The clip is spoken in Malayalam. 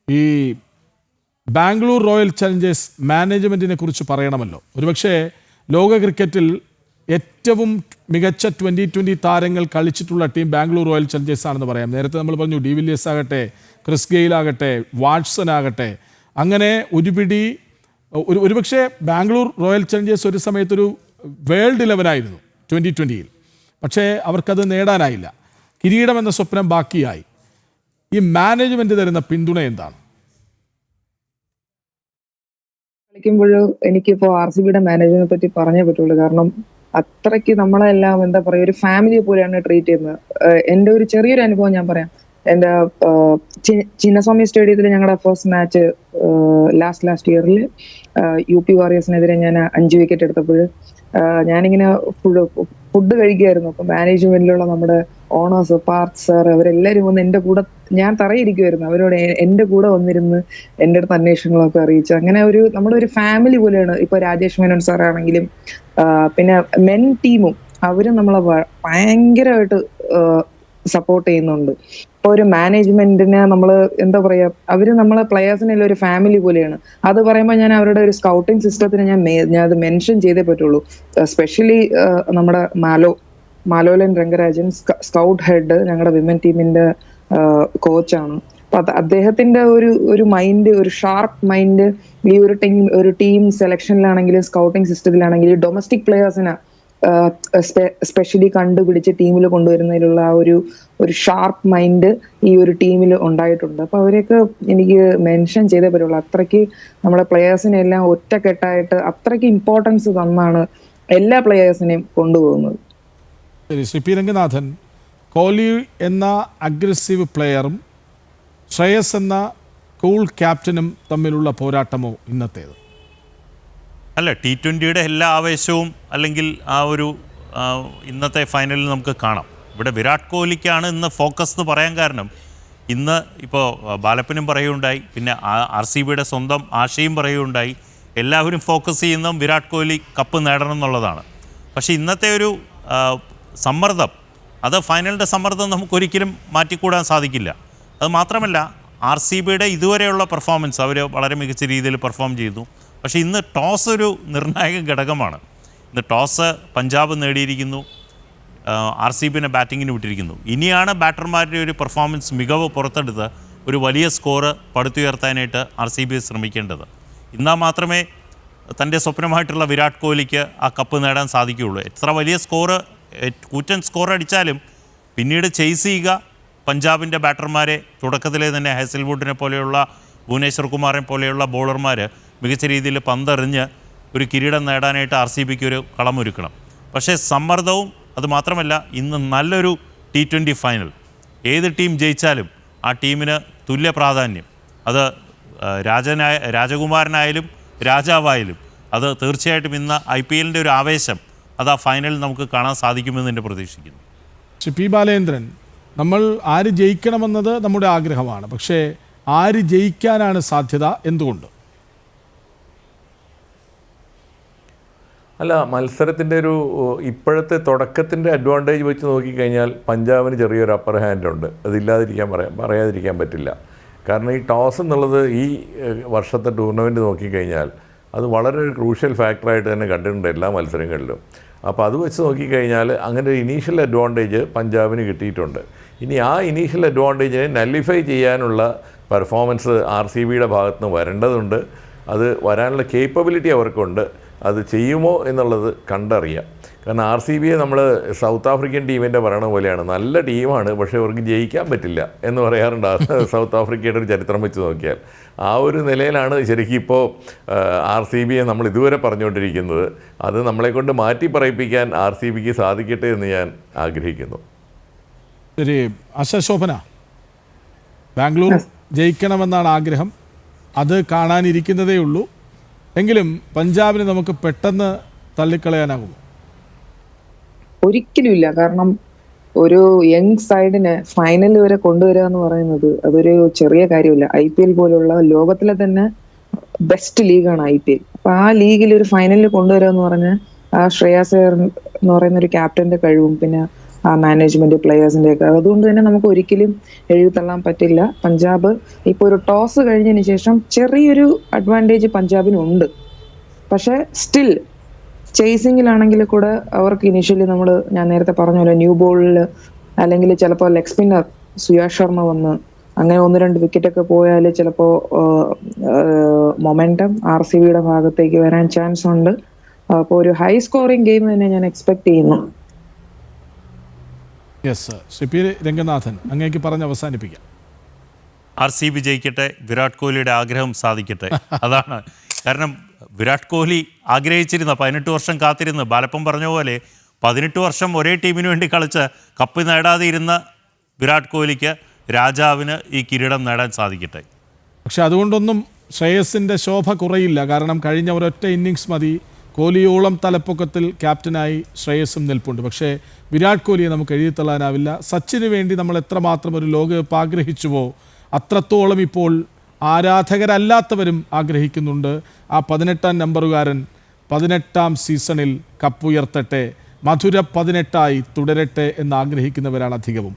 ഈ ബാംഗ്ലൂർ റോയൽ ചലഞ്ചേഴ്സ് മാനേജ്മെൻറ്റിനെ കുറിച്ച് പറയണമല്ലോ. ഒരുപക്ഷെ ലോക ക്രിക്കറ്റിൽ ഏറ്റവും മികച്ച 2020 താരങ്ങൾ കളിച്ചിട്ടുള്ള ടീം ബാംഗ്ലൂർ റോയൽ ചലഞ്ചേഴ്സ് ആണെന്ന് പറയാം. നേരത്തെ നമ്മൾ പറഞ്ഞു ഡി വില്ലിയേഴ്സ് ആകട്ടെ, ക്രിസ് ഗെയിൽ ആകട്ടെ, വാട്സൺ ആകട്ടെ, അങ്ങനെ ഒരുപക്ഷെ ബാംഗ്ലൂർ റോയൽ ചലഞ്ചേഴ്സ് ഒരു സമയത്തൊരു വേൾഡ് 11 ആയിരുന്നു 2020-ൽ. പക്ഷേ അവർക്കത് നേടാനായില്ല. കിരീടം എന്ന സ്വപ്നം ബാക്കിയായി. ഈ മാനേജ്മെൻറ്റ് തരുന്ന പിന്തുണ എന്താണ്? കളിക്കുമ്പോഴും എനിക്കിപ്പോൾ RCBയുടെ മാനേജ്മെന്റിനെ പറ്റി പറഞ്ഞേ പറ്റുള്ളൂ. കാരണം അത്രയ്ക്ക് നമ്മളെല്ലാം എന്താ പറയുക, ഒരു ഫാമിലിയെ പോലെയാണ് ട്രീറ്റ് ചെയ്യുന്നത്. എൻ്റെ ഒരു ചെറിയൊരു അനുഭവം ഞാൻ പറയാം. എൻ്റെ ചിന്നസ്വാമി സ്റ്റേഡിയത്തിൽ ഞങ്ങളുടെ ഫസ്റ്റ് മാച്ച് ലാസ്റ്റ് ഇയറിൽ UP വാറിയേഴ്സിനെതിരെ ഞാൻ 5 വിക്കറ്റ് എടുത്തപ്പോൾ ഞാനിങ്ങനെ ഫുഡ് കഴിക്കുമായിരുന്നു. അപ്പൊ മാനേജ്മെന്റിലുള്ള നമ്മുടെ ഓണേഴ്സ്, പാർത്ത് സാർ, അവരെല്ലാവരും വന്ന് എൻ്റെ കൂടെ, ഞാൻ തറയിരിക്കുമായിരുന്നു, അവരോട് എൻ്റെ കൂടെ വന്നിരുന്ന് എൻ്റെ അടുത്ത് അന്വേഷണങ്ങളൊക്കെ അറിയിച്ചു. അങ്ങനെ നമ്മുടെ ഒരു ഫാമിലി പോലെയാണ്. ഇപ്പൊ രാജേഷ് മേനോൻ സാർ ആണെങ്കിലും പിന്നെ മെൻ ടീമും അവരും നമ്മളെ ഭയങ്കരമായിട്ട് സപ്പോർട്ട് ചെയ്യുന്നുണ്ട്. ഇപ്പൊ ഒരു മാനേജ്മെന്റിനെ നമ്മൾ എന്താ പറയാ, അവര് നമ്മളെ പ്ലെയേഴ്സിനെല്ലാം ഒരു ഫാമിലി പോലെയാണ്. അത് പറയുമ്പോൾ ഞാൻ അവരുടെ ഒരു സ്കൗട്ടിംഗ് സിസ്റ്റത്തിന് ഞാൻ അത് മെൻഷൻ ചെയ്തേ പറ്റുള്ളൂ. സ്പെഷ്യലി നമ്മുടെ മാലോലൻ രംഗരാജൻ, സ്കൗട്ട് ഹെഡ്, ഞങ്ങളുടെ വിമൻ ടീമിന്റെ കോച്ചാണ്. അപ്പൊ അദ്ദേഹത്തിന്റെ ഒരു മൈൻഡ്, ഒരു ഷാർപ്പ് മൈൻഡ് ഈ ഒരു ടീം സെലക്ഷനിലാണെങ്കിലും സ്കൗട്ടിംഗ് സിസ്റ്റത്തിലാണെങ്കിലും ഡൊമസ്റ്റിക് പ്ലെയേഴ്സിനെ സ്പെഷ്യലി കണ്ടുപിടിച്ച് ടീമിൽ കൊണ്ടുവരുന്നതിലുള്ള ആ ഒരു ഷാർപ്പ് മൈൻഡ് ഈ ഒരു ടീമിൽ ഉണ്ടായിട്ടുണ്ട്. അപ്പൊ അവരെയൊക്കെ എനിക്ക് മെൻഷൻ ചെയ്തേ പറ്റുള്ളൂ. അത്രയ്ക്ക് നമ്മുടെ പ്ലെയേഴ്സിനെ എല്ലാം ഒറ്റക്കെട്ടായിട്ട് അത്രയ്ക്ക് ഇമ്പോർട്ടൻസ് തന്നാണ് എല്ലാ പ്ലെയേഴ്സിനെയും കൊണ്ടുപോകുന്നത്. ശരി, ശ്രീ പി രംഗനാഥൻ, കോഹ്ലി എന്ന അഗ്രസീവ് പ്ലെയറും ശ്രേയസ് എന്ന കൂൾ ക്യാപ്റ്റനും തമ്മിലുള്ള പോരാട്ടമോ ഇന്നത്തേത്? അല്ല, T20യുടെ എല്ലാ ആവേശവും അല്ലെങ്കിൽ ആ ഒരു ഇന്നത്തെ ഫൈനലിൽ നമുക്ക് കാണാം. ഇവിടെ വിരാട് കോഹ്ലിക്കാണ് ഇന്ന് ഫോക്കസ് എന്ന് പറയാൻ കാരണം, ഇന്ന് ഇപ്പോൾ ബാലപ്പനും പറയുകയുണ്ടായി, പിന്നെ RCBയുടെ സ്വന്തം ആശയും പറയുകയുണ്ടായി, എല്ലാവരും ഫോക്കസ് ചെയ്യുന്നതും വിരാട് കോഹ്ലി കപ്പ് നേടണം എന്നുള്ളതാണ്. പക്ഷേ ഇന്നത്തെ ഒരു സമ്മർദ്ദം, അത് ഫൈനലിൻ്റെ സമ്മർദ്ദം നമുക്കൊരിക്കലും മാറ്റിക്കൂടാൻ സാധിക്കില്ല. അത് മാത്രമല്ല RCBയുടെ ഇതുവരെയുള്ള പെർഫോമൻസ്, അവർ വളരെ മികച്ച രീതിയിൽ പെർഫോം ചെയ്തു. പക്ഷേ ഇന്ന് ടോസ് ഒരു നിർണായക ഘടകമാണ്. ഇന്ന് ടോസ് പഞ്ചാബ് നേടിയിരിക്കുന്നു, RCBനെ ബാറ്റിങ്ങിന് വിട്ടിരിക്കുന്നു. ഇനിയാണ് ബാറ്റർമാരുടെ ഒരു പെർഫോമൻസ് മികവ് പുറത്തെടുത്ത് ഒരു വലിയ സ്കോറ് പടുത്തുയർത്താനായിട്ട് RCB ശ്രമിക്കേണ്ടത്. എന്നാൽ മാത്രമേ തൻ്റെ സ്വപ്നമായിട്ടുള്ള വിരാട് കോഹ്ലിക്ക് ആ കപ്പ് നേടാൻ സാധിക്കുകയുള്ളൂ. എത്ര വലിയ സ്കോറ്, കൂറ്റൻ സ്കോർ അടിച്ചാലും പിന്നീട് ചേസ് ചെയ്യുക പഞ്ചാബിൻ്റെ ബാറ്റർമാരെ, തുടക്കത്തിലെ തന്നെ ഹെസൽവുഡിനെ പോലെയുള്ള, ഭുവനേശ്വർ കുമാറിനെ പോലെയുള്ള ബോളർമാർ മികച്ച രീതിയിൽ പന്തെറിഞ്ഞ് ഒരു കിരീടം നേടാനായിട്ട് RCBക്ക് ഒരു കളമൊരുക്കണം. പക്ഷേ സമ്മർദ്ദവും, അത് മാത്രമല്ല ഇന്ന് നല്ലൊരു T20 ഫൈനൽ, ഏത് ടീം ജയിച്ചാലും ആ ടീമിന് തുല്യ പ്രാധാന്യം. അത് രാജകുമാരനായാലും രാജാവായാലും അത് തീർച്ചയായിട്ടും ഇന്ന് IPLൻ്റെ ഒരു ആവേശം അത് ആ ഫൈനലിൽ നമുക്ക് കാണാൻ സാധിക്കുമെന്ന് തന്നെ പ്രതീക്ഷിക്കുന്നു. ശ്രീ പി ബാലേന്ദ്രൻ, നമ്മൾ ആര് ജയിക്കണമെന്നത് നമ്മുടെ ആഗ്രഹമാണ്. പക്ഷേ ആര് ജയിക്കാനാണ് സാധ്യത, എന്തുകൊണ്ട്? അല്ല, മത്സരത്തിൻ്റെ ഇപ്പോഴത്തെ തുടക്കത്തിൻ്റെ അഡ്വാൻറ്റേജ് വെച്ച് നോക്കിക്കഴിഞ്ഞാൽ പഞ്ചാബിന് ചെറിയൊരു അപ്പർ ഹാൻഡ് ഉണ്ട്. പറയാതിരിക്കാൻ പറ്റില്ല. കാരണം ഈ ടോസ് എന്നുള്ളത് ഈ വർഷത്തെ ടൂർണമെൻറ്റ് നോക്കിക്കഴിഞ്ഞാൽ അത് വളരെ ഒരു ക്രൂഷ്യൽ ഫാക്ടറായിട്ട് തന്നെ കണ്ടിട്ടുണ്ട് എല്ലാ മത്സരങ്ങളിലും. അപ്പോൾ അത് വെച്ച് നോക്കിക്കഴിഞ്ഞാൽ അങ്ങനെ ഒരു ഇനീഷ്യൽ അഡ്വാൻറ്റേജ് പഞ്ചാബിന് കിട്ടിയിട്ടുണ്ട്. ഇനി ആ ഇനീഷ്യൽ അഡ്വാൻറ്റേജിനെ നല്ലിഫൈ ചെയ്യാനുള്ള പെർഫോമൻസ് RCBയുടെ ഭാഗത്ത് നിന്ന് വരേണ്ടതുണ്ട്. അത് വരാനുള്ള കേപ്പബിലിറ്റി അവർക്കുണ്ട്. അത് ചെയ്യുമോ എന്നുള്ളത് കണ്ടറിയാം. കാരണം RCBയെ നമ്മൾ സൗത്ത് ആഫ്രിക്കൻ ടീമിൻ്റെ പറയണ പോലെയാണ്, നല്ല ടീമാണ്, പക്ഷേ അവർക്ക് ജയിക്കാൻ പറ്റില്ല എന്ന് പറയാറുണ്ട് സൗത്ത് ആഫ്രിക്കയുടെ ഒരു ചരിത്രം വെച്ച് നോക്കിയാൽ. ആ ഒരു നിലയിലാണ് ശരിക്കും ഇപ്പോൾ RCBയെ നമ്മൾ ഇതുവരെ പറഞ്ഞുകൊണ്ടിരിക്കുന്നത്. അത് നമ്മളെക്കൊണ്ട് മാറ്റി പറയിപ്പിക്കാൻ RCBക്ക് സാധിക്കട്ടെ എന്ന് ഞാൻ ആഗ്രഹിക്കുന്നു. ശരി, ശോഭന, ബാംഗ്ലൂർ ജയിക്കണമെന്നാണ് ആഗ്രഹം, അത് കാണാനിരിക്കുന്നതേ ഉള്ളൂ. എങ്കിലും പഞ്ചാബിനെ നമുക്ക് പെട്ടെന്ന് തള്ളിക്കളയാനാകും? ഒരിക്കലും ഇല്ല. കാരണം ഒരു യങ് സൈഡിനെ ഫൈനൽ വരെ കൊണ്ടുവരിക എന്ന് പറയുന്നത് അതൊരു ചെറിയ കാര്യമില്ല. IPL പോലുള്ള ലോകത്തിലെ തന്നെ ബെസ്റ്റ് ലീഗാണ് IPL. അപ്പൊ ആ ലീഗിൽ ഒരു ഫൈനലിൽ കൊണ്ടുവരിക എന്ന് പറഞ്ഞാൽ ആ ശ്രേയസ് അയ്യർ എന്ന് പറയുന്ന ഒരു ക്യാപ്റ്റന്റെ കഴിവും പിന്നെ ആ മാനേജ്മെന്റ് പ്ലെയേഴ്സിന്റെ ഒക്കെ. അതുകൊണ്ട് തന്നെ നമുക്ക് ഒരിക്കലും എഴുതിത്തള്ളാൻ പറ്റില്ല. പഞ്ചാബ് ഇപ്പൊ ഒരു ടോസ് കഴിഞ്ഞതിന് ശേഷം ചെറിയൊരു അഡ്വാൻറ്റേജ് പഞ്ചാബിനുണ്ട്. പക്ഷെ സ്റ്റിൽ ചേസിങ്ങിലാണെങ്കിൽ കൂടെ അവർക്ക് ഇനിഷ്യലി ഞാൻ നേരത്തെ പറഞ്ഞ പോലെ ന്യൂ ബോളിൽ അല്ലെങ്കിൽ ചിലപ്പോൾ ലെഗ് സ്പിന്നർ സുയാഷ് ശർമ്മ വന്ന് അങ്ങനെ 1-2 വിക്കറ്റ് ഒക്കെ പോയാൽ ചിലപ്പോൾ മൊമെന്റം RCBയുടെ ഭാഗത്തേക്ക് വരാൻ ചാൻസ് ഉണ്ട്. അപ്പോൾ ഒരു ഹൈ സ്കോറിംഗ് ഗെയിം തന്നെ ഞാൻ എക്സ്പെക്ട് ചെയ്യുന്നു. യെസ്, ശ്രീ പി രംഗനാഥൻ, അങ്ങേക്ക് പറഞ്ഞ് അവസാനിപ്പിക്കാം. RCB ജയിക്കട്ടെ, വിരാട് കോഹ്ലിയുടെ ആഗ്രഹം സാധിക്കട്ടെ. അതാണ് കാരണം. വിരാട് കോഹ്ലി ആഗ്രഹിച്ചിരുന്ന 18 വർഷം കാത്തിരുന്ന് ബാലപ്പം പറഞ്ഞ പോലെ 18 വർഷം ഒരേ ടീമിന് വേണ്ടി കളിച്ച് കപ്പ് നേടാതെ ഇരുന്ന വിരാട് കോഹ്ലിക്ക്, രാജാവിന് ഈ കിരീടം നേടാൻ സാധിക്കട്ടെ. പക്ഷെ അതുകൊണ്ടൊന്നും ശ്രേയസിൻ്റെ ശോഭ കുറയില്ല. കാരണം കഴിഞ്ഞ ഒരൊറ്റ ഇന്നിങ്സ് മതി. കോഹ്ലിയോളം തലപ്പൊക്കത്തിൽ ക്യാപ്റ്റനായി ശ്രേയസും നിൽപ്പുണ്ട്. പക്ഷേ വിരാട് കോഹ്ലിയെ നമുക്ക് എഴുതിത്തള്ളാനാവില്ല. സച്ചിന് വേണ്ടി നമ്മൾ എത്രമാത്രം ഒരു ലോകകപ്പ് ആഗ്രഹിച്ചുവോ അത്രത്തോളം ഇപ്പോൾ ആരാധകരല്ലാത്തവരും ആഗ്രഹിക്കുന്നുണ്ട്. ആ 18-ാം നമ്പറുകാരൻ 18-ാം സീസണിൽ കപ്പുയർത്തട്ടെ, മധുര 18 തുടരട്ടെ എന്ന് ആഗ്രഹിക്കുന്നവരാണ് അധികവും.